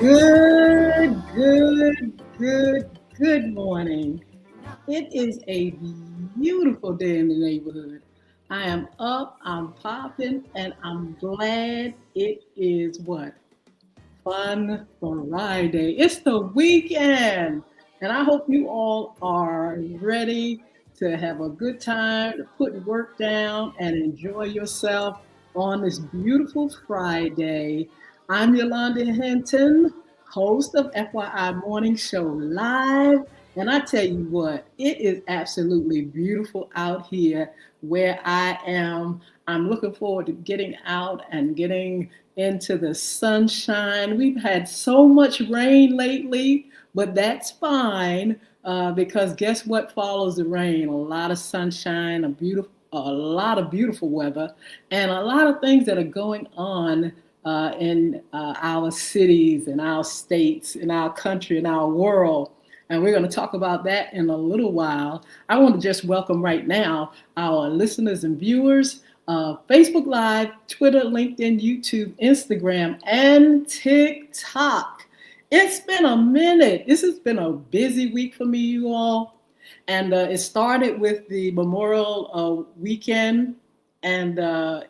Good morning. It is a beautiful day in the neighborhood. I am up, I'm popping, and I'm glad it is what? Fun Friday. It's the weekend. And I hope you all are ready to have a good time, to put work down and enjoy yourself on this beautiful Friday. I'm Yolanda Hinton, host of FYI Morning Show Live. And I tell you what, it is absolutely beautiful out here where I am. I'm looking forward to getting out and getting into the sunshine. We've had so much rain lately, but that's fine because guess what follows the rain? A lot of sunshine, a lot of beautiful weather, and a lot of things that are going on in our cities, in our states, in our country, in our world. And we're going to talk about that in a little while. I want to just welcome right now our listeners and viewers. Facebook Live, Twitter, LinkedIn, YouTube, Instagram, and TikTok. It's been a minute. This has been a busy week for me, you all. And it started with the Memorial weekend, and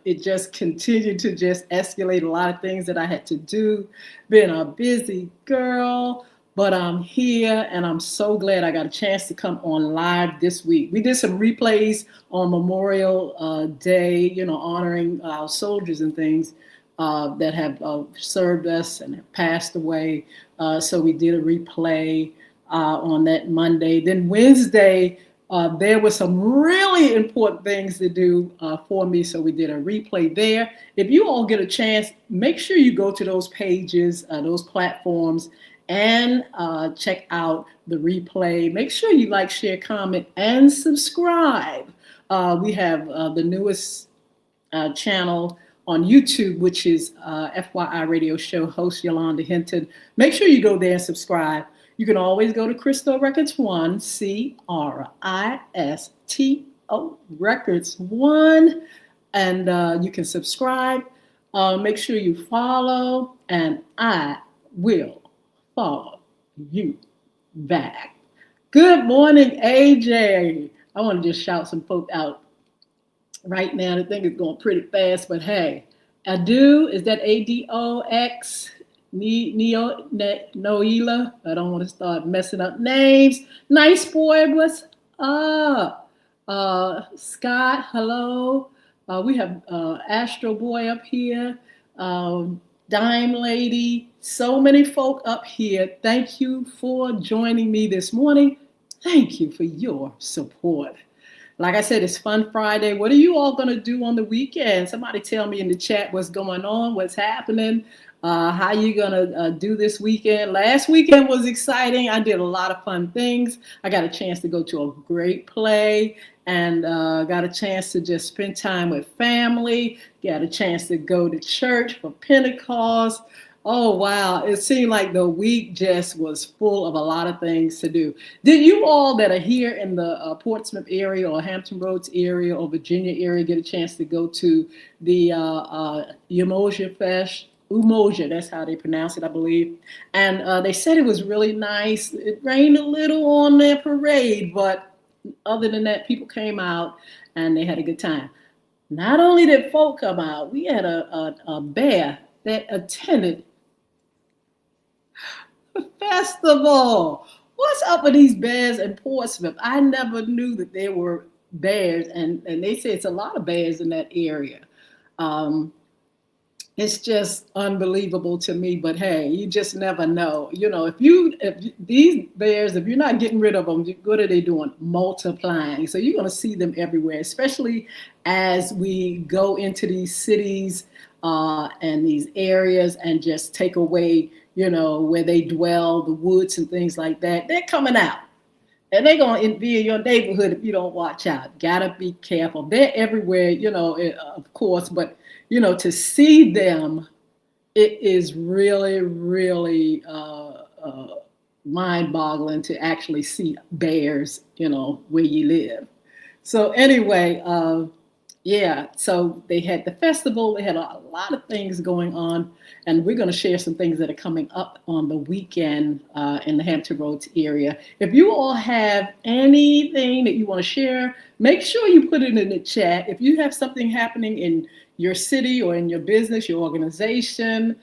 it just continued to just escalate a lot of things that I had to do. Been a busy girl. But I'm here and I'm so glad I got a chance to come on live this week. We did some replays on Memorial Day, honoring our soldiers and things that have served us and have passed away. So we did a replay on that Monday. Then Wednesday, there were some really important things to do for me, so we did a replay there. If you all get a chance, make sure you go to those pages, those platforms, and check out the replay. Make sure you like, share, comment, and subscribe. We have the newest channel on YouTube, which is FYI Radio Show host Yolanda Hinton. Make sure you go there and subscribe. You can always go to Cristo Records 1, Cristo Records 1, and you can subscribe. Make sure you follow, and I will follow you back. Good morning, AJ. I want to just shout some folk out right now. I think it's going pretty fast, but hey, Adu, is that ADOX? Noela. I don't want to start messing up names. Nice boy, what's up? Scott, hello. We have Astro Boy up here. Dime Lady, so many folk up here. Thank you for joining me this morning. Thank you for your support. Like I said, it's Fun Friday. What are you all going to do on the weekend? Somebody tell me in the chat what's going on, what's happening, how you going to do this weekend. Last weekend was exciting. I did a lot of fun things. I got a chance to go to a great play and got a chance to just spend time with family, got a chance to go to church for Pentecost. Oh, wow. It seemed like the week just was full of a lot of things to do. Did you all that are here in the Portsmouth area or Hampton Roads area or Virginia area get a chance to go to the Umoja Fest? Umoja, that's how they pronounce it, I believe. And they said it was really nice. It rained a little on their parade, but other than that, people came out and they had a good time. Not only did folk come out, we had a bear that attended the festival. What's up with these bears in Portsmouth? I never knew that there were bears, and they say it's a lot of bears in that area. It's just unbelievable to me, but hey, you just never know. If these bears, if you're not getting rid of them, what are they doing? Multiplying. So you're going to see them everywhere, especially as we go into these cities and these areas and just take away, where they dwell, the woods and things like that. They're coming out. And they're going to be in your neighborhood if you don't watch out. Gotta be careful. They're everywhere, of course, but to see them, it is really, really mind-boggling to actually see bears, where you live. So anyway, Yeah, so they had the festival, they had a lot of things going on, and we're going to share some things that are coming up on the weekend in the Hampton Roads area. If you all have anything that you want to share, make sure you put it in the chat. If you have something happening in your city or in your business, your organization,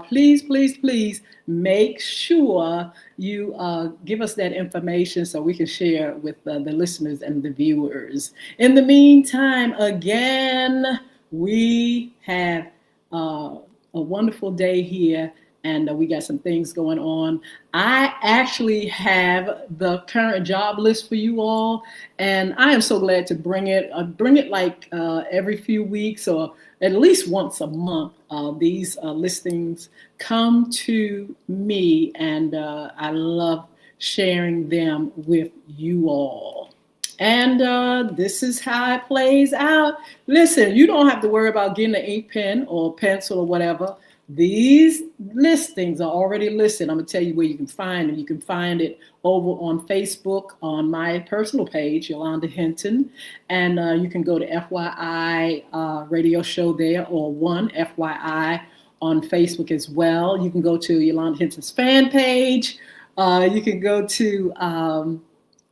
please, please, please make sure you give us that information so we can share with the listeners and the viewers. In the meantime, again, we have a wonderful day here, and we got some things going on. I actually have the current job list for you all, and I am so glad to bring it. Bring it like every few weeks or at least once a month. These listings come to me, and I love sharing them with you all. And this is how it plays out. Listen, you don't have to worry about getting an ink pen or pencil or whatever. These listings are already listed. I'm going to tell you where you can find them. You can find it over on Facebook on my personal page, Yolanda Hinton. And you can go to FYI radio show there, or one FYI on Facebook as well. You can go to Yolanda Hinton's fan page. You can go to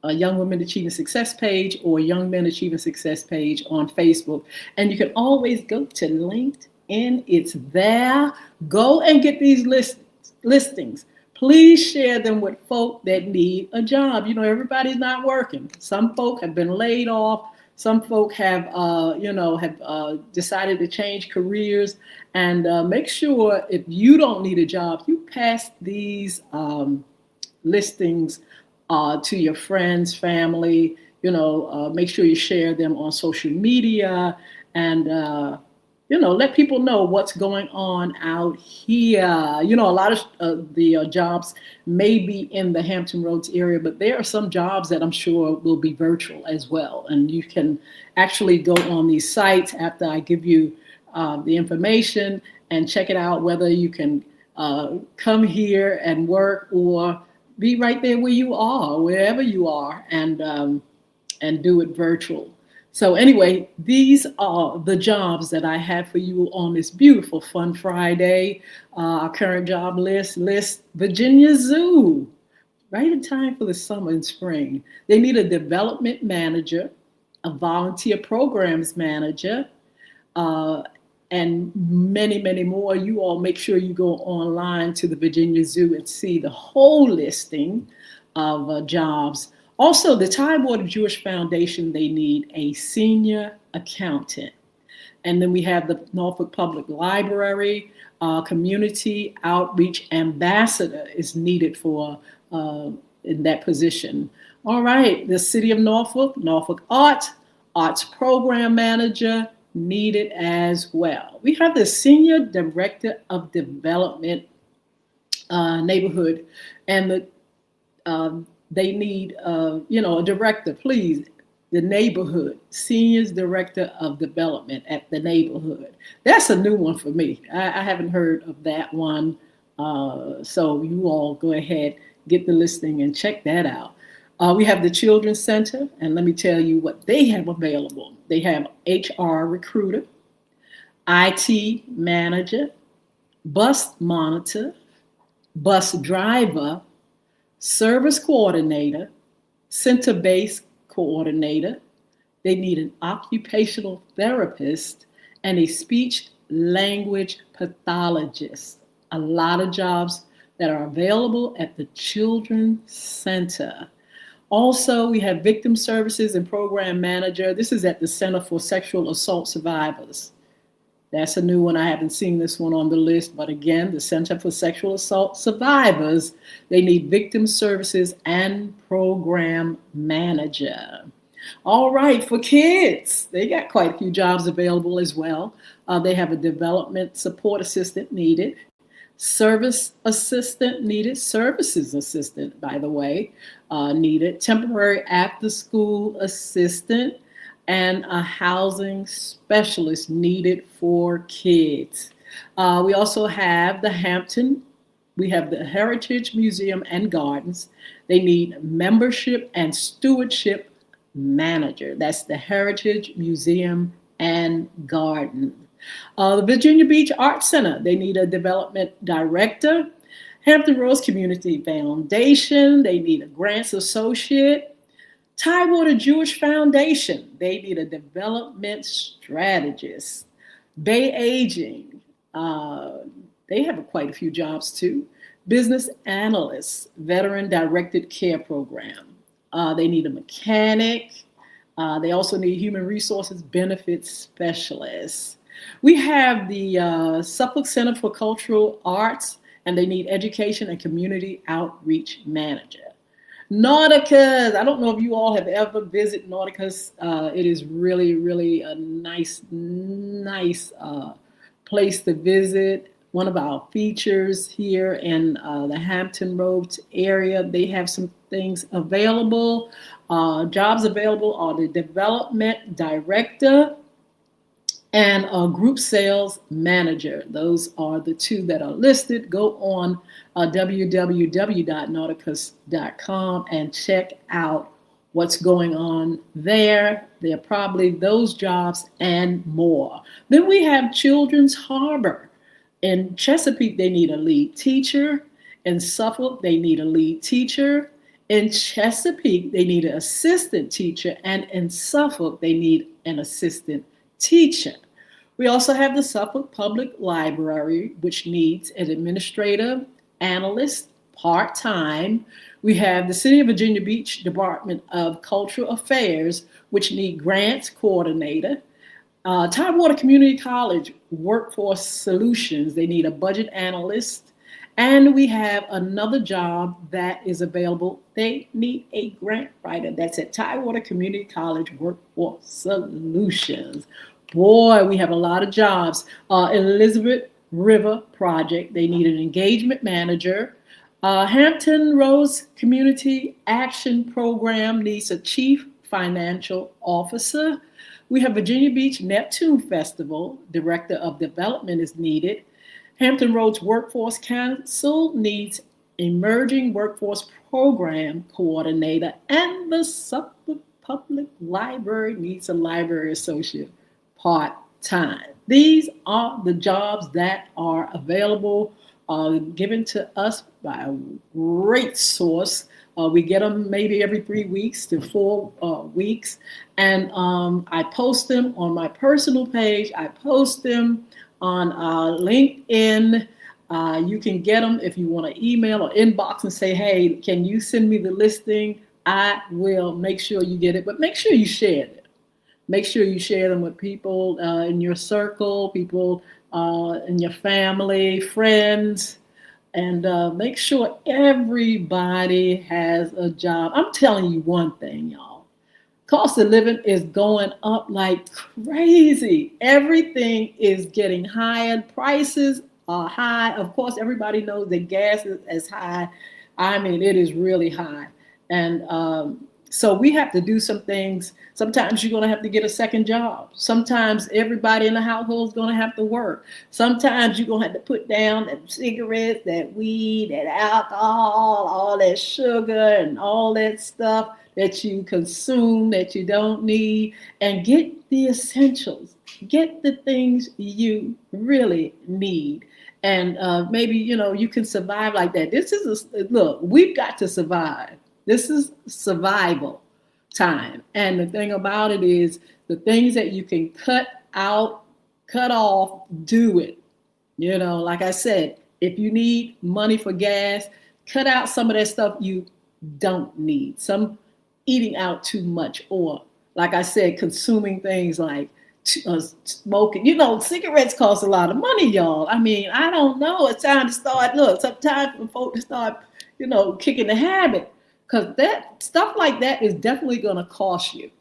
a Young Women Achieving Success page or Young Men Achieving Success page on Facebook. And you can always go to LinkedIn. It's there. Go and get these listings. Please share them with folk that need a job. You know, everybody's not working. Some folk have been laid off. Some folk have, decided to change careers. And make sure if you don't need a job, you pass these listings to your friends, family. Make sure you share them on social media, and let people know what's going on out here. A lot of the jobs may be in the Hampton Roads area, but there are some jobs that I'm sure will be virtual as well. And you can actually go on these sites after I give you the information and check it out, whether you can come here and work or be right there where you are, wherever you are, and do it virtual. So anyway, these are the jobs that I have for you on this beautiful Fun Friday. Our current job list Virginia Zoo, right in time for the summer and spring. They need a development manager, a volunteer programs manager, and many, many more. You all make sure you go online to the Virginia Zoo and see the whole listing of jobs. Also, the Tidewater Jewish Foundation, they need a senior accountant. And then we have the Norfolk Public Library, community outreach ambassador is needed for in that position. All right, the City of Norfolk Arts Program Manager, needed as well. We have the Senior Director of Development Neighborhood, and they need a director, please. The neighborhood, Seniors Director of Development at the neighborhood. That's a new one for me. I haven't heard of that one. So you all go ahead, get the listing and check that out. We have the Children's Center, and let me tell you what they have available. They have HR recruiter, IT manager, bus monitor, bus driver, service coordinator, center-based coordinator. They need an occupational therapist and a speech language pathologist. A lot of jobs that are available at the Children's Center. Also, we have victim services and program manager. This is at the Center for Sexual Assault Survivors. That's a new one. I haven't seen this one on the list, but again, the Center for Sexual Assault Survivors, they need victim services and program manager. All right, for kids, they got quite a few jobs available as well. They have a development support assistant needed, service assistant needed, services assistant, by the way, needed, temporary after school assistant, and a housing specialist needed for kids. We also have the Hampton, we have the Heritage Museum and Gardens. They need membership and stewardship manager. That's the Heritage Museum and garden. The Virginia Beach Art Center, they need a development director. Hampton Roads Community Foundation, they need a grants associate. Tidewater Jewish Foundation, they need a development strategist. Bay Aging, they have quite a few jobs too. Business analysts, veteran directed care program. They need a mechanic. They also need human resources benefits specialists. We have the Suffolk Center for Cultural Arts, and they need education and community outreach manager. Nauticus, I don't know if you all have ever visited Nauticus. It is really, really a nice place to visit. One of our features here in the Hampton Roads area. They have some things available. Jobs available are the development director and a group sales manager. Those are the two that are listed. Go on www.nauticus.com and check out what's going on there. There are probably those jobs and more. Then we have Children's Harbor. In Chesapeake, they need a lead teacher. In Suffolk, they need a lead teacher. In Chesapeake, they need an assistant teacher. And in Suffolk, they need an assistant teacher. We also have the Suffolk Public Library, which needs an administrative analyst part-time. We have the City of Virginia Beach Department of Cultural Affairs, which need grants coordinator. Tidewater Community College Workforce Solutions, they need a budget analyst. And we have another job that is available. They need a grant writer. That's at Tidewater Community College Workforce Solutions. Boy, we have a lot of jobs. Elizabeth River Project, they need an engagement manager. Hampton Roads Community Action Program needs a chief financial officer. We have Virginia Beach Neptune Festival, Director of Development is needed. Hampton Roads Workforce Council needs Emerging Workforce Program Coordinator, and the Suffolk Public Library needs a library associate part-time. These are the jobs that are available, given to us by a great source. We get them maybe every 3 weeks to 4 weeks. And I post them on my personal page. I post them on LinkedIn. You can get them if you want to email or inbox and say, hey, can you send me the listing? I will make sure you get it, but make sure you share it. Make sure you share them with people in your circle, people in your family, friends, and make sure everybody has a job. I'm telling you one thing, y'all. Cost of living is going up like crazy. Everything is getting higher. Prices are high. Of course, everybody knows that gas is high. I mean, it is really high. And so we have to do some things. Sometimes you're going to have to get a second job. Sometimes everybody in the household is going to have to work. Sometimes you're going to have to put down that cigarettes, that weed, that alcohol, all that sugar and all that stuff that you consume that you don't need, and get the essentials. Get the things you really need. And maybe, you can survive like that. Look, we've got to survive. This is survival time. And the thing about it is the things that you can cut out, cut off, do it. Like I said, if you need money for gas, cut out some of that stuff you don't need. Some eating out too much, or like I said, consuming things like smoking. Cigarettes cost a lot of money, y'all. I mean, I don't know. It's time to start. Look, sometimes for folks to start, kicking the habit. Because that stuff like that is definitely going to cost you.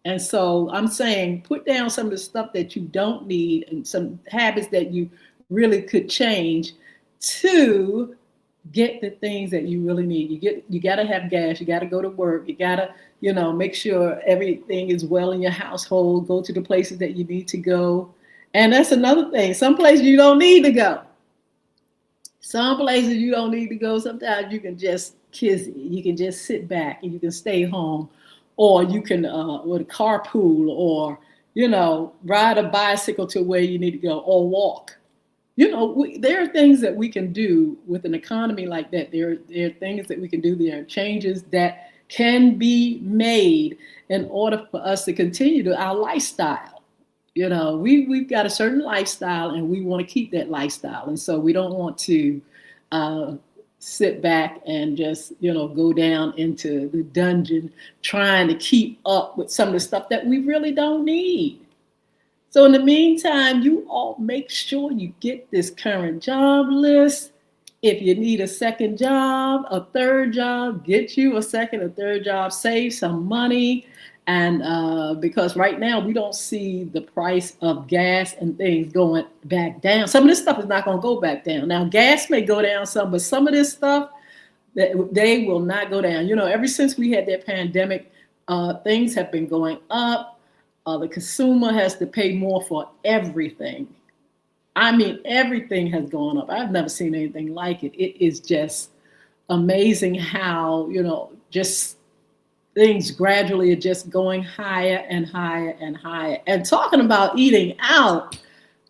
And so I'm saying put down some of the stuff that you don't need and some habits that you really could change to get the things that you really need. You got to have gas. You got to go to work. You got to, make sure everything is well in your household. Go to the places that you need to go. And that's another thing. Some places you don't need to go. Some places you don't need to go. Sometimes you can just kizzy. You can just sit back and you can stay home, or you can with a carpool, or ride a bicycle to where you need to go or walk. There are things that we can do with an economy like that. There are things that we can do. There are changes that can be made in order for us to continue to our lifestyle. We've got a certain lifestyle and we want to keep that lifestyle. And so we don't want to uh, sit back and just, go down into the dungeon trying to keep up with some of the stuff that we really don't need. So in the meantime, you all make sure you get this current job list. If you need a second job, a third job, get you a second or third job, save some money. And because right now we don't see the price of gas and things going back down. Some of this stuff is not going to go back down. Now, gas may go down some, but some of this stuff, they will not go down. Ever since we had that pandemic, things have been going up. The consumer has to pay more for everything. I mean, everything has gone up. I've never seen anything like it. It is just amazing how, just things gradually are just going higher and higher and higher. And talking about eating out,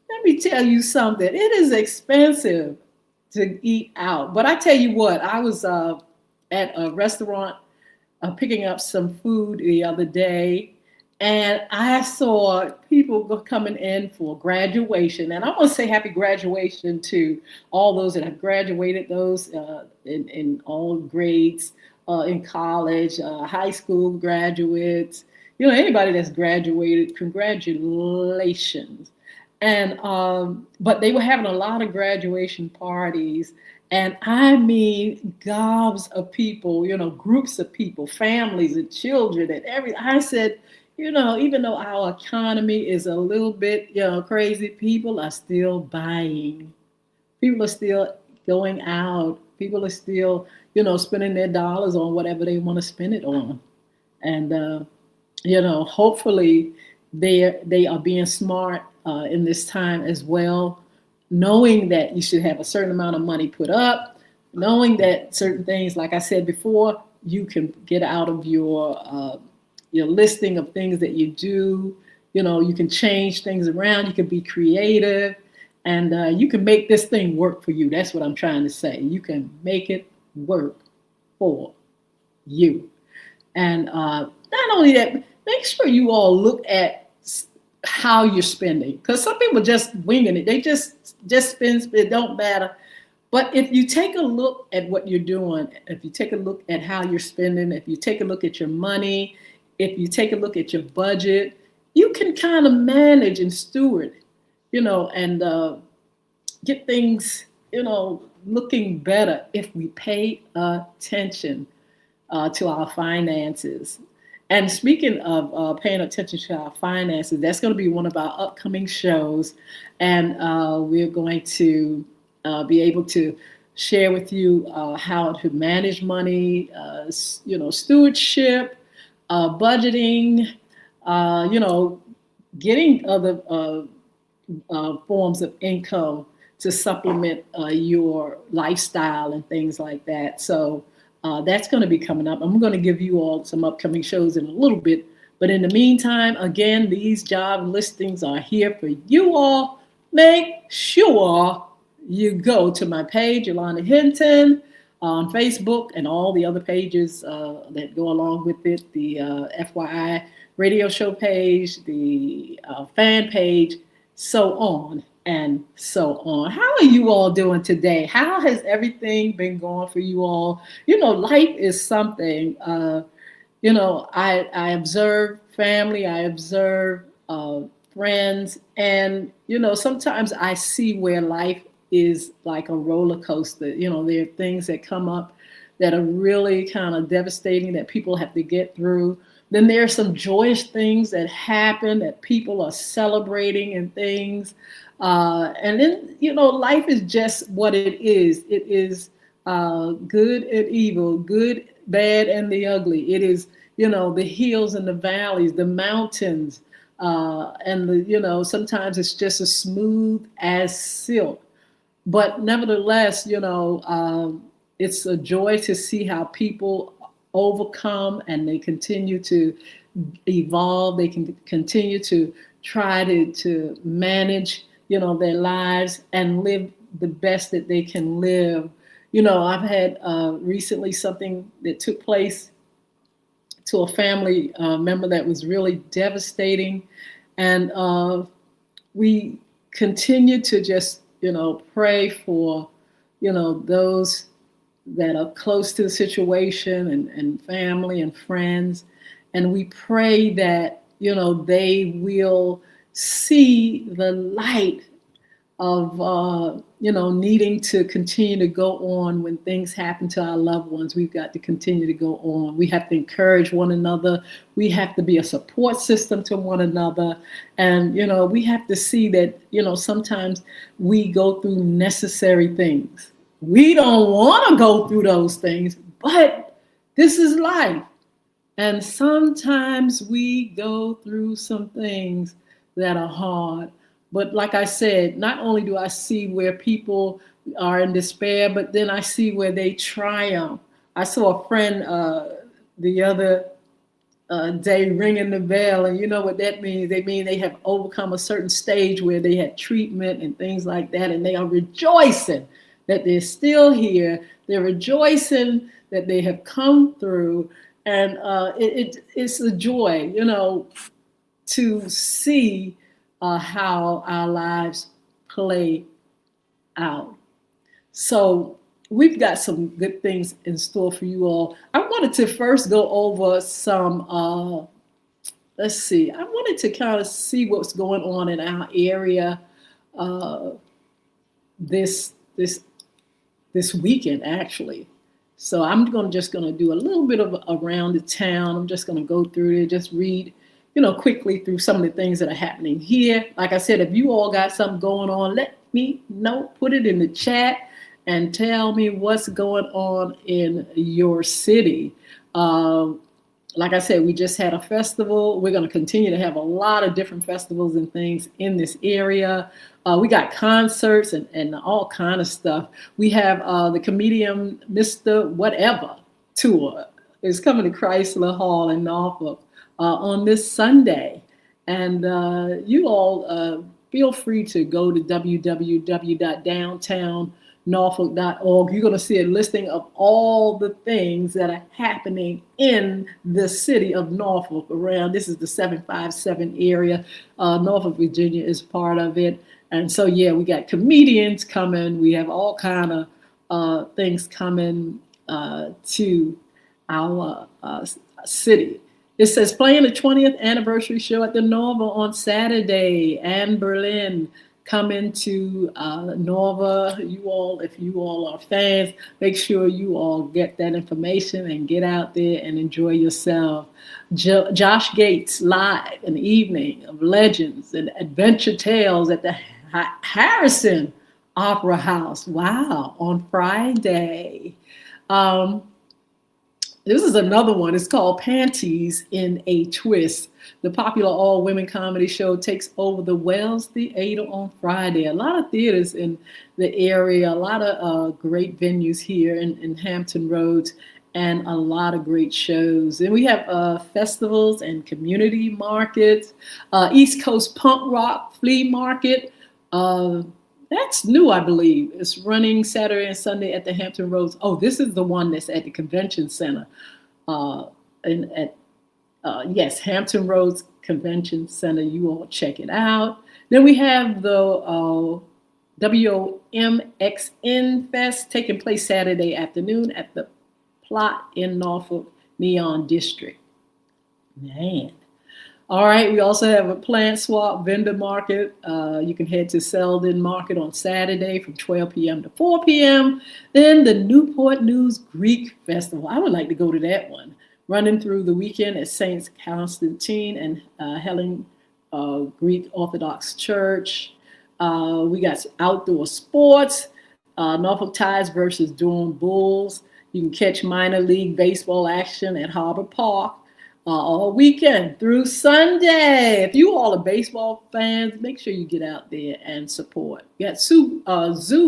let me tell you something. It is expensive to eat out. But I tell you what, I was at a restaurant picking up some food the other day. And I saw people coming in for graduation. And I want to say happy graduation to all those that have graduated, those in all grades in college, high school graduates, anybody that's graduated, congratulations. And but they were having a lot of graduation parties. And I mean, gobs of people, groups of people, families and children and everything. I said, even though our economy is a little bit, crazy, people are still buying. People are still going out. People are still, spending their dollars on whatever they want to spend it on. And, hopefully they are being smart in this time as well, knowing that you should have a certain amount of money put up, knowing that certain things, like I said before, you can get out of your listing of things that you do. You can change things around. You can be creative, and you can make this thing work for you. That's what I'm trying to say. You can make it work for you. And not only that, make sure you all look at how you're spending, because some people just winging it. They just spend. It don't matter. But if you take a look at what you're doing, if you take a look at how you're spending, if you take a look at your money, if you take a look at your budget, you can kind of manage and steward, and get things, looking better if we pay attention to our finances. And speaking of paying attention to our finances, that's going to be one of our upcoming shows. And we're going to be able to share with you how to manage money, stewardship, budgeting, getting other forms of income to supplement your lifestyle and things like that. So that's going to be coming up. I'm going to give you all some upcoming shows in a little bit. But in the meantime, again, these job listings are here for you all. Make sure you go to my page, Yolanda Hinton, on Facebook, and all the other pages that go along with it, the FYI radio show page, the fan page, so on and so on. How are you all doing today? How has everything been going for you all? Life is something. I observe family, I observe friends, and sometimes I see where life is like a roller coaster. There are things that come up that are really kind of devastating that people have to get through. Then there are some joyous things that happen that people are celebrating and things. And then, life is just what it is. It is good and evil, good, bad, and the ugly. It is, the hills and the valleys, the mountains, and sometimes it's just as smooth as silk. But nevertheless, it's a joy to see how people overcome and they continue to evolve. They can continue to try to manage, their lives and live the best that they can live. I've had recently something that took place to a family member that was really devastating. And we continue to just, pray for, those that are close to the situation and family and friends. And we pray that, they will see the light of needing to continue to go on when things happen to our loved ones. We've got to continue to go on. We have to encourage one another. We have to be a support system to one another. And we have to see that sometimes we go through necessary things. We don't want to go through those things, but this is life. And sometimes we go through some things that are hard. But like I said, not only do I see where people are in despair, but then I see where they triumph. I saw a friend the other day ringing the bell, and you know what that means? They mean they have overcome a certain stage where they had treatment and things like that, and they are rejoicing that they're still here. They're rejoicing that they have come through, and it's a joy, to see how our lives play out. So we've got some good things in store for you all. I wanted to first go over some, let's see, I wanted to kind of see what's going on in our area this weekend, actually. So I'm just going to do a little bit of around the town. I'm just going to go through it, just read quickly through some of the things that are happening here. Like I said, if you all got something going on, let me know. Put it in the chat and tell me what's going on in your city. Like I said, we just had a festival. We're going to continue to have a lot of different festivals and things in this area. We got concerts and all kind of stuff. We have the comedian Mr. Whatever tour is coming to Chrysler Hall in Norfolk on this Sunday. And you all feel free to go to www.downtownnorfolk.org. You're going to see a listing of all the things that are happening in the city of Norfolk around. This is the 757 area. Norfolk, Virginia is part of it. And so, yeah, we got comedians coming. We have all kind of things coming to our city. It says playing the 20th anniversary show at the Nova on Saturday. Anne Berlin coming to Nova. You all, if you all are fans, make sure you all get that information and get out there and enjoy yourself. Josh Gates live, an evening of legends and adventure tales at the Harrison Opera House. Wow, on Friday. This is another one. It's called Panties in a Twist. The popular all-women comedy show takes over the Wells Theater on Friday. A lot of theaters in the area, a lot of great venues here in Hampton Roads, and a lot of great shows. And we have festivals and community markets, East Coast Punk Rock Flea Market. That's new, I believe. It's running Saturday and Sunday at the Hampton Roads. Oh, this is the one that's at the Convention Center. Yes, Hampton Roads Convention Center. You all check it out. Then we have the WMXN Fest taking place Saturday afternoon at the Plot in Norfolk Neon District. Man. All right, we also have a plant swap vendor market. You can head to Selden Market on Saturday from 12 p.m. to 4 p.m. Then the Newport News Greek Festival. I would like to go to that one. Running through the weekend at Saints Constantine and Helen Greek Orthodox Church. We got outdoor sports, Norfolk Tides versus Durham Bulls. You can catch minor league baseball action at Harbor Park. All weekend through Sunday. If you all are baseball fans, make sure you get out there and support. We got Zoo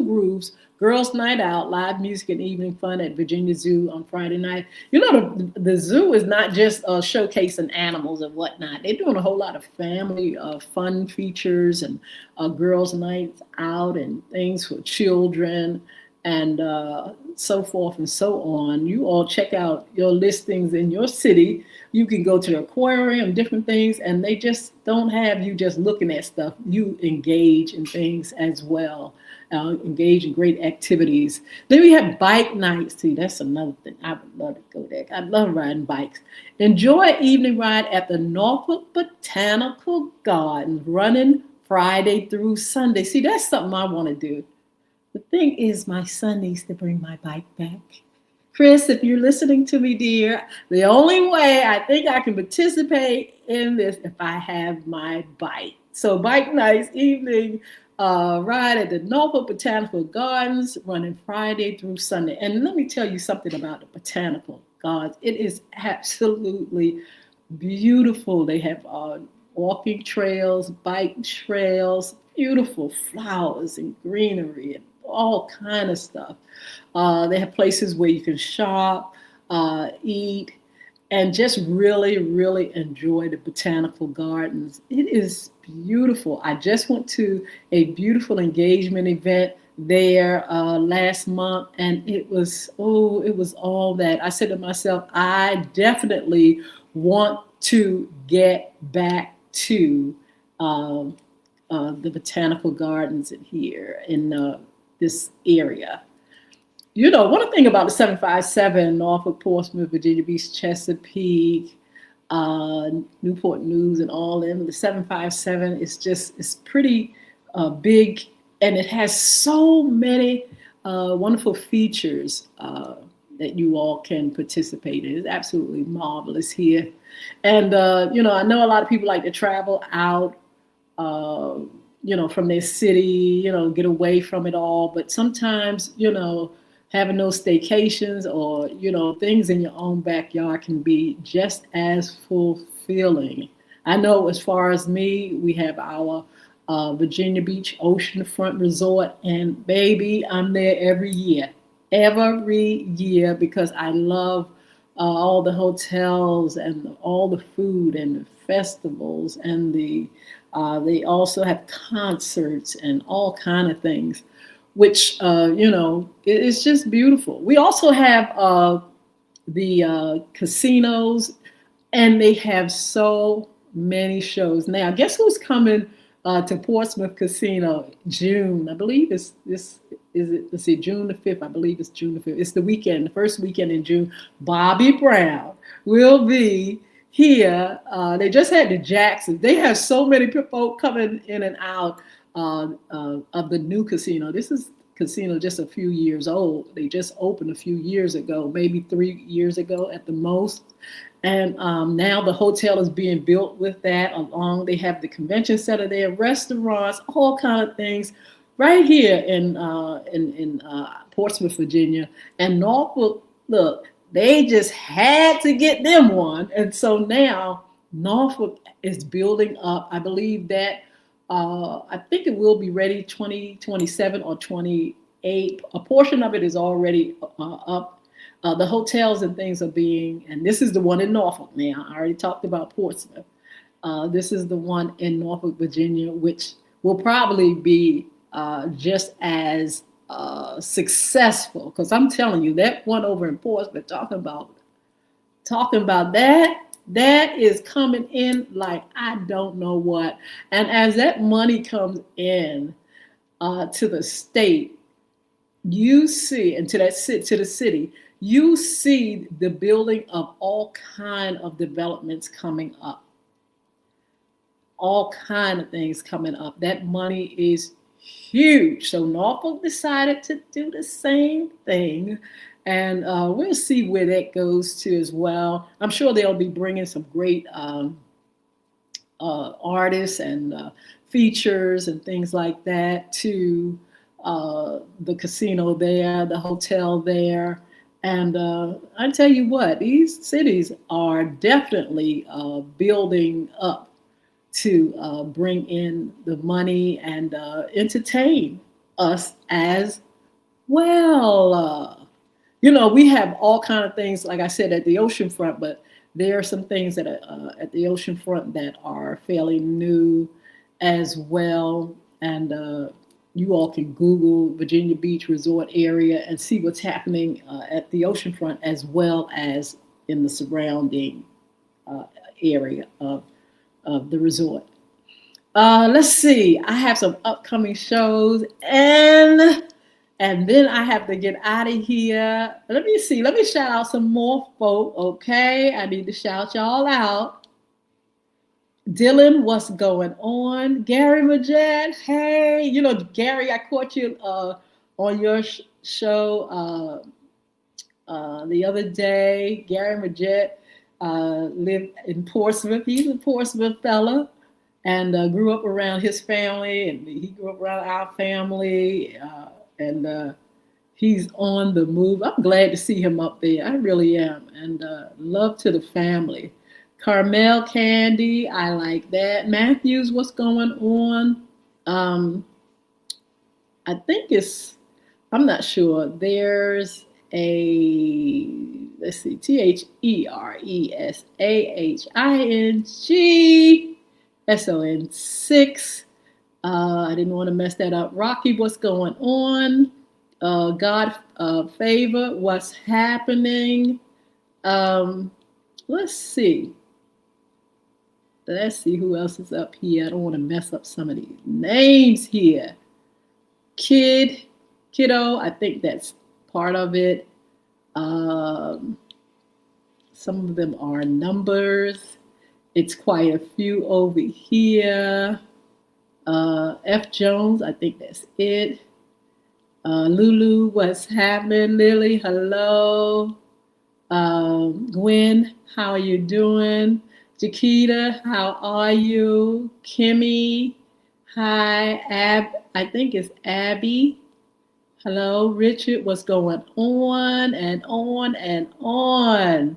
Grooves Girls Night Out, live music and evening fun at Virginia Zoo on Friday night. You know, the zoo is not just showcasing animals and whatnot. They're doing a whole lot of family fun features and girls' nights out and things for children and so forth and so on. You all check out your listings in your city. You can go to the aquarium, different things, and they just don't have you just looking at stuff. You engage in things as well. Engage in great activities. Then we have bike nights too. That's another thing. I would love to go there. I love riding bikes. Enjoy evening ride at the Norfolk Botanical Gardens, running Friday through Sunday. See, that's something I want to do. The thing is, my son needs to bring my bike back. Chris, if you're listening to me, dear, the only way I think I can participate in this if I have my bike. So bike nights, evening ride at the Norfolk Botanical Gardens, running Friday through Sunday. And let me tell you something about the Botanical Gardens. It is absolutely beautiful. They have walking trails, bike trails, beautiful flowers and greenery and all kind of stuff. They have places where you can shop, eat, and just really, really enjoy the botanical gardens. It is beautiful. I just went to a beautiful engagement event there last month, and it was all that. I said to myself, I definitely want to get back to the botanical gardens in here in this area. You know, one thing about the 757, Norfolk, Portsmouth, Virginia Beach, Chesapeake, Newport News, and all them, the 757 is just, it's pretty big, and it has so many wonderful features that you all can participate in. It's absolutely marvelous here. And, you know, I know a lot of people like to travel out, you know, from their city, you know, get away from it all. But sometimes, you know, having those staycations or, you know, things in your own backyard can be just as fulfilling. I know as far as me, we have our Virginia Beach Oceanfront Resort, and baby, I'm there every year, because I love all the hotels and all the food and the festivals, and they also have concerts and all kind of things, which you know, it's just beautiful. We also have the casinos, and they have so many shows. Now, guess who's coming to Portsmouth Casino? June, I believe it's this. Is it? Let's see, June the 5th. I believe it's June the 5th. It's the weekend, the first weekend in June. Bobby Brown will be here. They just had the Jacksons. They have so many people coming in and out of the new casino. This is casino just a few years old. They just opened a few years ago, maybe 3 years ago at the most. And now the hotel is being built with that along. They have the convention center there, restaurants, all kind of things right here in Portsmouth, Virginia. And Norfolk, look, they just had to get them one. And so now Norfolk is building up. I believe that I think it will be ready 2027 or 28. A portion of it is already up. The hotels and things are being, and this is the one in Norfolk now. I already talked about Portsmouth. This is the one in Norfolk, Virginia, which will probably be just as successful. Because I'm telling you, that one over in Portsmouth, talking about that is coming in like I don't know what. And as that money comes in to the state, you see, and to the city, you see the building of all kind of developments coming up, all kind of things coming up. That money is huge. So Norfolk decided to do the same thing, and we'll see where that goes to as well. I'm sure they'll be bringing some great artists and features and things like that to the casino there, the hotel there. And I tell you what, these cities are definitely building up to bring in the money and entertain us as Well, you know, we have all kind of things, like I said, at the ocean front, but there are some things that are at the ocean front that are fairly new as well. And you all can Google Virginia Beach Resort area and see what's happening at the ocean front as well as in the surrounding uh, area of the resort. Let's see. I have some upcoming shows, and then I have to get out of here. Let me see. Let me shout out some more folk. Okay, I need to shout y'all out. Dylan, what's going on? Gary Majette, hey, you know Gary, I caught you on your show the other day. Gary Majette lived in Portsmouth. He's a Portsmouth fella and grew up around his family, and he grew up around our family, and he's on the move. I'm glad to see him up there. I really am, and love to the family. Carmel Candy, I like that. Matthews, what's going on? Um, I think it's, I'm not sure. There's a, let's see, ThereSaHIngSon6. I didn't want to mess that up. Rocky, what's going on? God favor, what's happening? Um, let's see. Let's see who else is up here. I don't want to mess up some of these names here. Kiddo, I think that's part of it. Um, some of them are numbers. It's quite a few over here. F. Jones, I think that's it. Lulu, what's happening? Lily, hello. Gwen, how are you doing? Chiquita, how are you? Kimmy, hi. I think it's Abby. Hello, Richard, what's going on? And on and on.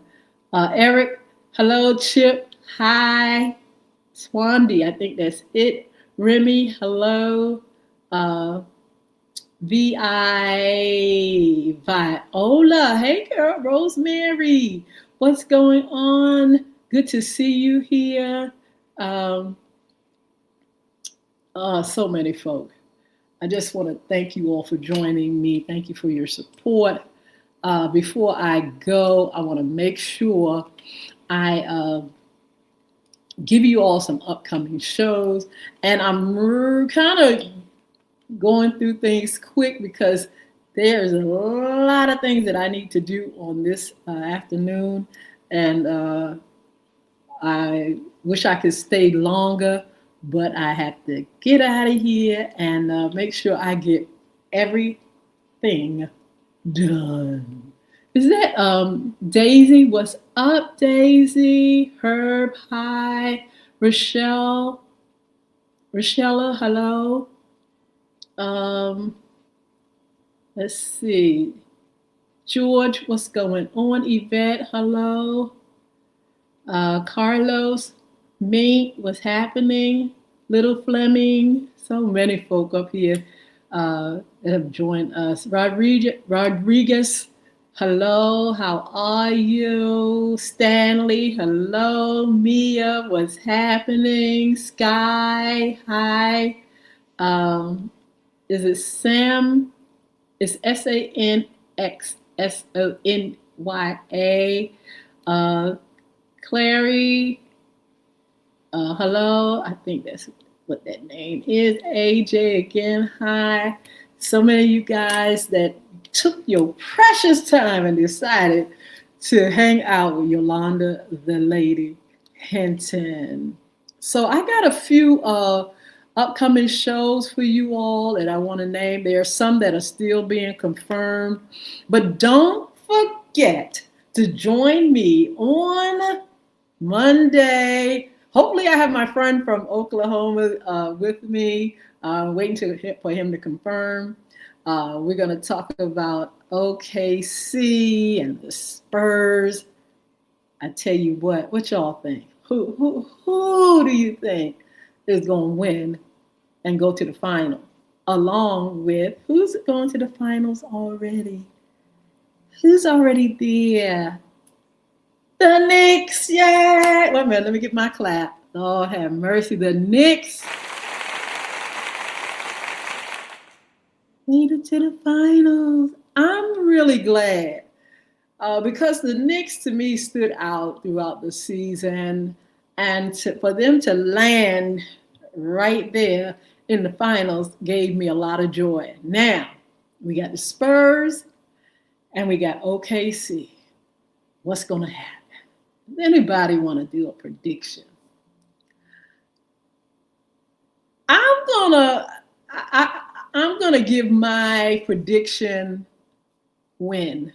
Eric, hello, Chip, hi. Swandy, I think that's it. Remy, hello. Uh, Viola, hey girl. Rosemary, what's going on? Good to see you here. Um, so many folk. I just want to thank you all for joining me. Thank you for your support. Before I go, I want to make sure I give you all some upcoming shows. And I'm kind of going through things quick because there's a lot of things that I need to do on this afternoon. And I wish I could stay longer, but I have to get out of here and make sure I get everything done. Is that Daisy? What's up, Daisy? Herb, hi. Rochelle, hello. Um, let's see. George, what's going on? Yvette, hello. Carlos, Mink, what's happening? Little Fleming, so many folk up here that have joined us. Rodriguez, hello, how are you? Stanley, hello. Mia, what's happening? Sky, hi. Is it Sam? It's SANXSONYA. Clary, hello. I think that's what that name is. AJ again, hi. So many of you guys that took your precious time and decided to hang out with Yolanda, the lady Hinton. So I got a few upcoming shows for you all that I want to name. There are some that are still being confirmed, but don't forget to join me on Monday. Hopefully, I have my friend from Oklahoma with me. Waiting for him to confirm. We're going to talk about OKC and the Spurs. I tell you what y'all think? Who do you think is going to win and go to the final? along with who's going to the finals already? Who's already there? The Knicks. Yay! Wait a minute, let me get my clap. Lord have mercy. The Knicks made it to the finals. I'm really glad because the Knicks to me stood out throughout the season, and for them to land right there in the finals gave me a lot of joy. Now we got the Spurs and we got OKC. What's going to happen? Does anybody want to do a prediction? I'm gonna I'm gonna give my prediction win.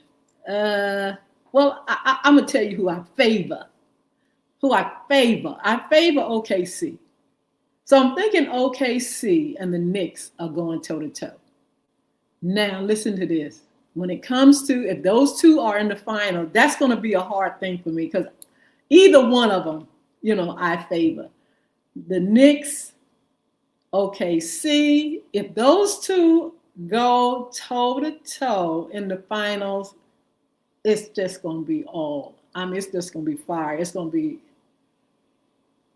Well, I'm gonna tell you who I favor. Who I favor. I favor OKC. So I'm thinking OKC and the Knicks are going toe to toe. Now listen to this. When it comes to if those two are in the final, that's going to be a hard thing for me because either one of them, I favor. The Knicks, OKC, if those two go toe to toe in the finals, it's just going to be it's just going to be fire. It's going to be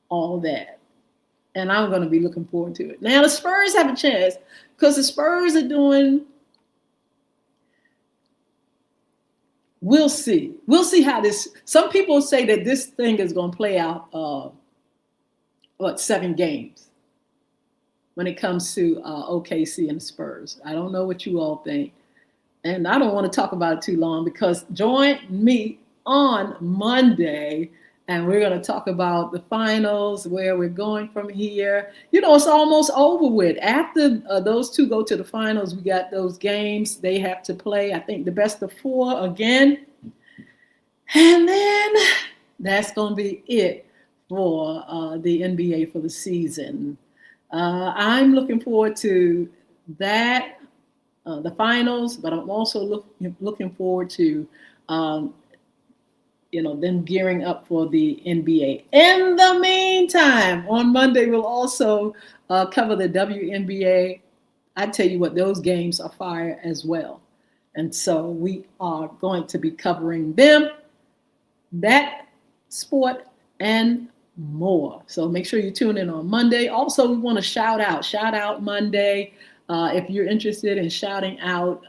all that. And I'm going to be looking forward to it. Now, the Spurs have a chance because the Spurs are doing, we'll see. We'll see how some people say that this thing is going to play out, 7 games when it comes to OKC and the Spurs. I don't know what you all think. And I don't want to talk about it too long because join me on Monday and we're going to talk about the finals, where we're going from here. It's almost over with. After those two go to the finals, we got those games they have to play. I think the best of 4 again. And then that's going to be it for the NBA for the season. I'm looking forward to that, the finals, but I'm also looking forward to them gearing up for the NBA. In the meantime, on Monday, we'll also cover the WNBA. I tell you what, those games are fire as well. And so we are going to be covering them, that sport, and more. So make sure you tune in on Monday. Also, we want to shout out Monday. If you're interested in shouting out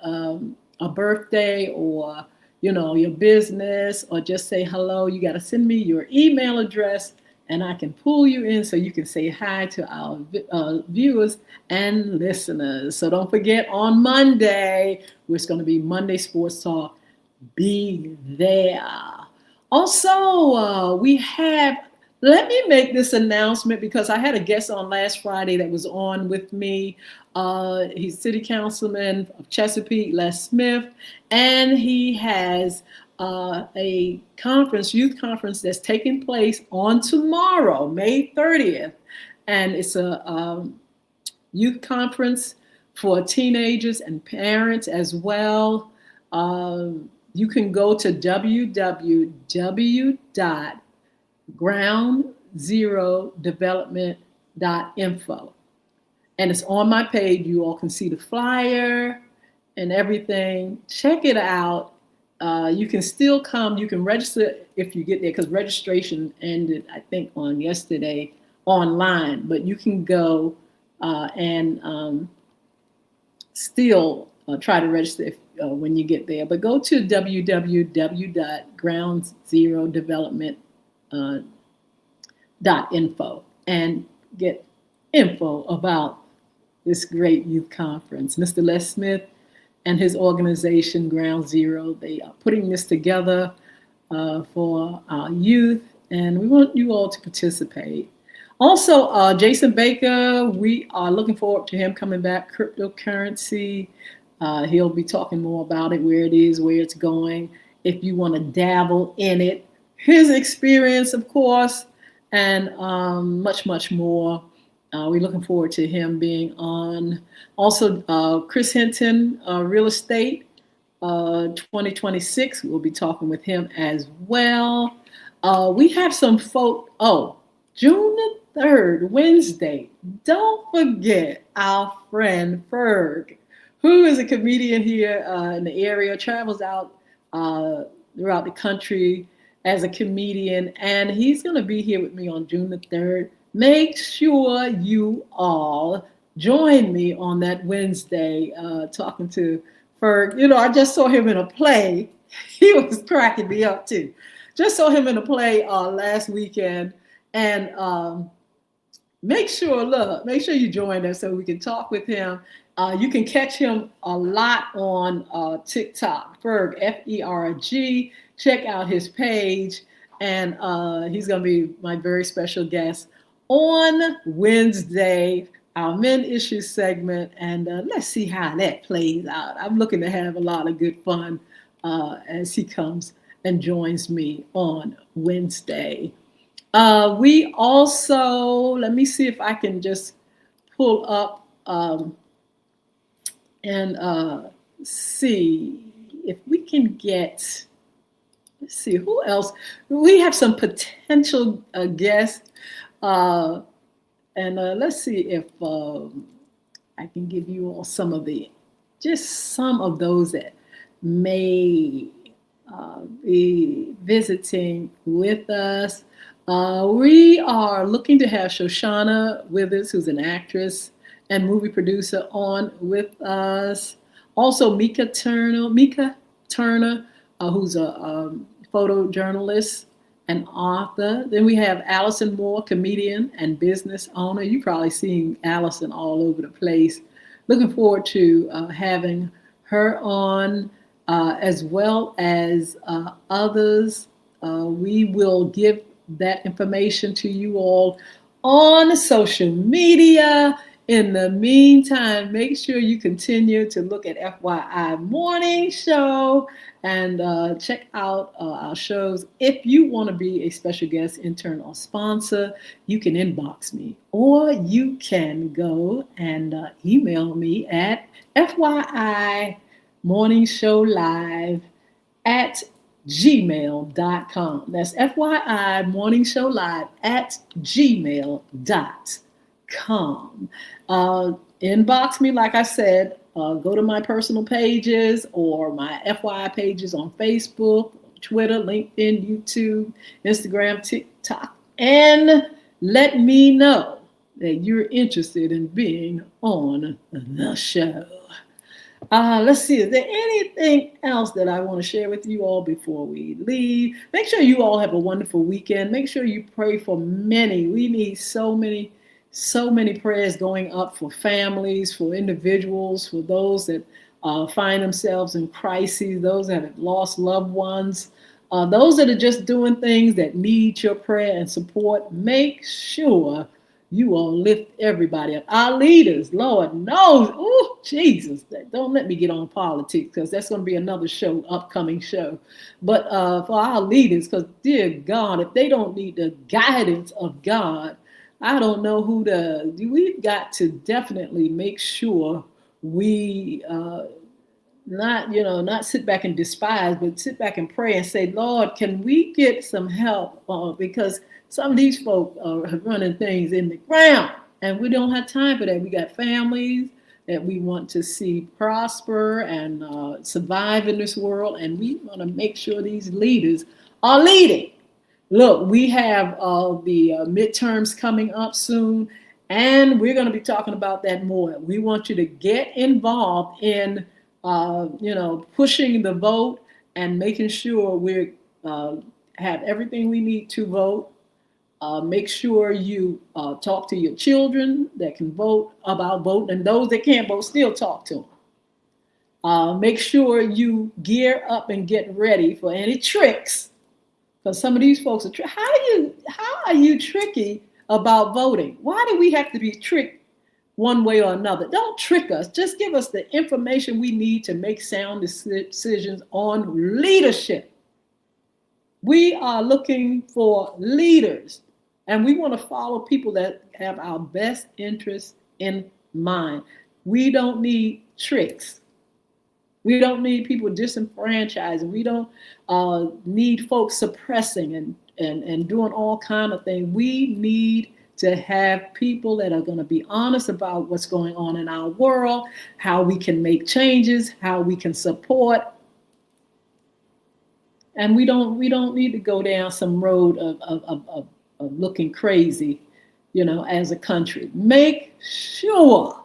a birthday or your business, or just say hello, you got to send me your email address and I can pull you in so you can say hi to our viewers and listeners. So don't forget, on Monday, it's going to be Monday Sports Talk. Be there. Also, let me make this announcement because I had a guest on last Friday that was on with me. He's City Councilman of Chesapeake, Les Smith, and he has a youth conference that's taking place on tomorrow, May 30th. And it's a youth conference for teenagers and parents as well. You can go to www.groundzerodevelopment.info. And it's on my page. You all can see the flyer and everything. Check it out. You can still come. You can register if you get there because registration ended, I think, on yesterday online. But you can go and still try to register when you get there. But go to www.groundzerodevelopment.info and get info about this great youth conference. Mr. Les Smith and his organization, Ground Zero, they are putting this together for our youth, and we want you all to participate. Also, Jason Baker, we are looking forward to him coming back, cryptocurrency. He'll be talking more about it, where it is, where it's going, if you want to dabble in it, his experience, of course, and much, much more. We're looking forward to him being on. Also, Chris Hinton, Real Estate 2026. We'll be talking with him as well. We have some folk. June the 3rd, Wednesday, don't forget our friend Ferg, who is a comedian here in the area, travels out uh, throughout the country as a comedian, and he's going to be here with me on June the 3rd. Make sure you all join me on that Wednesday talking to Ferg. You know, I just saw him in a play. He was cracking me up too. Just saw him in a play last weekend, and make sure you join us so we can talk with him. You can catch him a lot on TikTok, Ferg, Ferg. Check out his page, and he's going to be my very special guest on Wednesday, our Men Issues segment, and let's see how that plays out. I'm looking to have a lot of good fun as he comes and joins me on Wednesday. We also, let me see if I can just pull up and see if we can get, let's see, who else? We have some potential guests. And let's see if I can give you all some of those that may be visiting with us. We are looking to have Shoshana Withers, who's an actress and movie producer, on with us. Also, Mika Turner, who's a photojournalist and author. Then we have Allison Moore, comedian and business owner. You've probably seen Allison all over the place. Looking forward to having her on, as well as others. We will give that information to you all on social media. In the meantime, make sure you continue to look at FYI Morning Show and check out our shows. If you want to be a special guest, intern, or sponsor, you can inbox me, or you can go and email me at FYIMorningShowLive@gmail.com. That's FYIMorningShowLive@gmail.com. Inbox me, like I said. Go to my personal pages or my FYI pages on Facebook, Twitter, LinkedIn, YouTube, Instagram, TikTok, and let me know that you're interested in being on the show. Let's see, is there anything else that I want to share with you all before we leave? Make sure you all have a wonderful weekend. Make sure you pray for many. We need so many prayers going up for families, for individuals, for those that find themselves in crises, those that have lost loved ones, those that are just doing things that need your prayer and support. Make sure you all lift everybody up. Our leaders, Lord knows, oh, Jesus, don't let me get on politics, because that's going to be another upcoming show. But for our leaders, because dear God, if they don't need the guidance of God, I don't know who does. We've got to definitely make sure we not sit back and despise, but sit back and pray and say, Lord, can we get some help? Because some of these folk are running things in the ground, and we don't have time for that. We got families that we want to see prosper and survive in this world, and we want to make sure these leaders are leading. Look, we have the midterms coming up soon, and we're going to be talking about that more. We want you to get involved in, pushing the vote and making sure we have everything we need to vote. Make sure you talk to your children that can vote about voting, and those that can't vote, still talk to them. Make sure you gear up and get ready for any tricks. Because some of these folks are how are you tricky about voting? Why do we have to be tricked one way or another? Don't trick us. Just give us the information we need to make sound decisions on leadership. We are looking for leaders, and we want to follow people that have our best interests in mind. We don't need tricks. We don't need people disenfranchising. We don't need folks suppressing and doing all kind of things. We need to have people that are going to be honest about what's going on in our world, how we can make changes, how we can support. And we don't need to go down some road of looking crazy, as a country. Make sure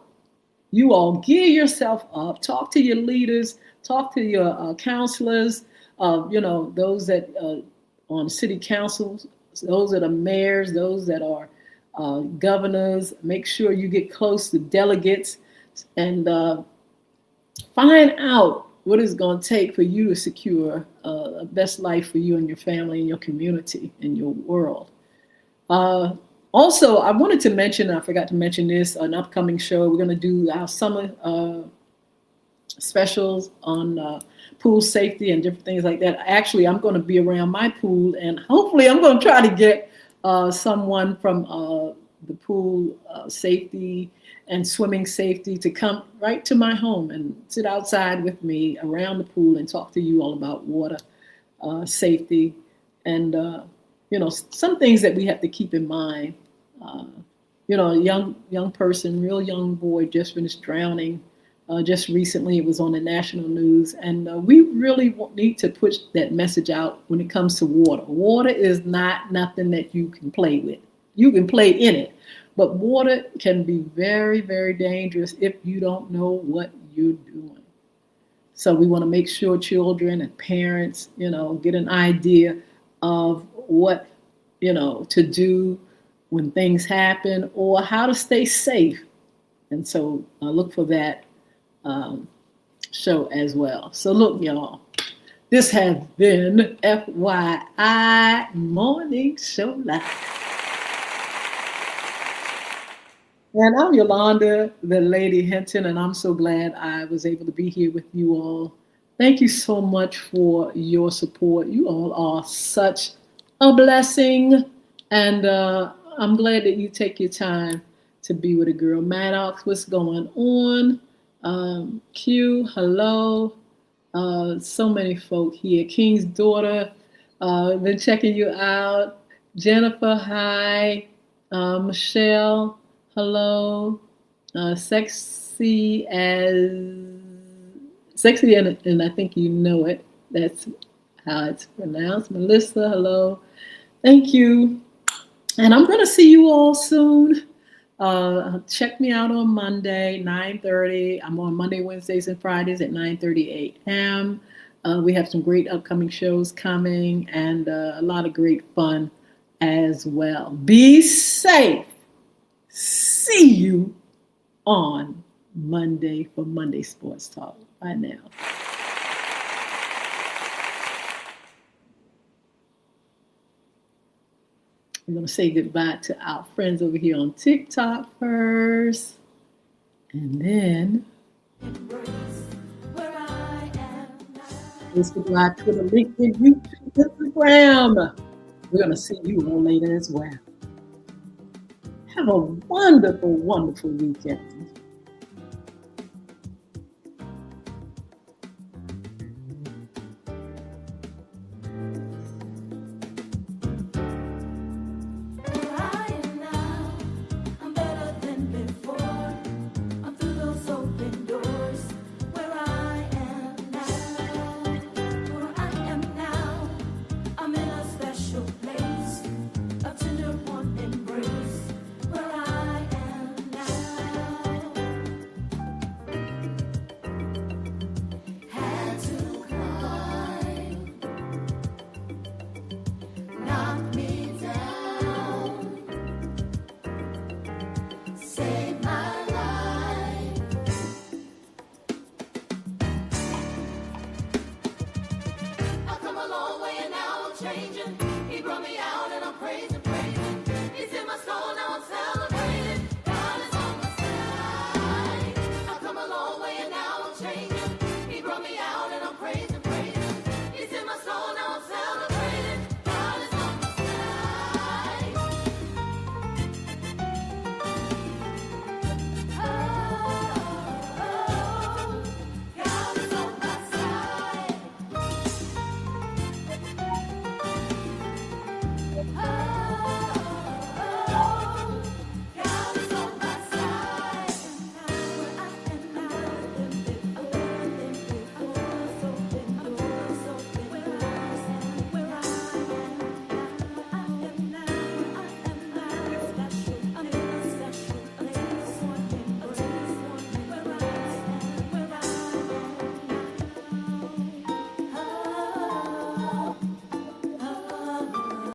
you all gear yourself up, talk to your leaders, talk to your counselors, those that on city councils, those that are mayors, those that are governors. Make sure you get close to delegates and find out what it's going to take for you to secure a best life for you and your family and your community and your world. Also, I wanted to mention, I forgot to mention this, an upcoming show. We're going to do our summer specials on pool safety and different things like that. Actually, I'm going to be around my pool, and hopefully I'm going to try to get someone from the pool safety and swimming safety to come right to my home and sit outside with me around the pool and talk to you all about water safety and some things that we have to keep in mind. A young person, real young boy, just finished drowning just recently. It was on the national news, and we really need to push that message out when it comes to water. Water is not nothing that you can play with. You can play in it, but water can be very, very dangerous if you don't know what you're doing. So we want to make sure children and parents, get an idea of what, to do when things happen or how to stay safe. And so look for that show as well. So look, y'all, this has been FYI Morning Show Live. And I'm Yolanda, the Lady Hinton, and I'm so glad I was able to be here with you all. Thank you so much for your support. You all are such a blessing, and I'm glad that you take your time to be with a girl. Maddox, what's going on? Q, hello. So many folk here. King's daughter, been checking you out. Jennifer, hi. Michelle, hello. Sexy and I think you know it. That's how it's pronounced. Melissa, hello. Thank you. And I'm going to see you all soon. Check me out on Monday, 9:30. I'm on Monday, Wednesdays, and Fridays at 9:30 a.m. We have some great upcoming shows coming and a lot of great fun as well. Be safe. See you on Monday for Monday Sports Talk. Bye now. I'm going to say goodbye to our friends over here on TikTok first. And then Facebook Live, Twitter, LinkedIn, YouTube, Instagram. We're going to see you all later as well. Have a wonderful, wonderful weekend.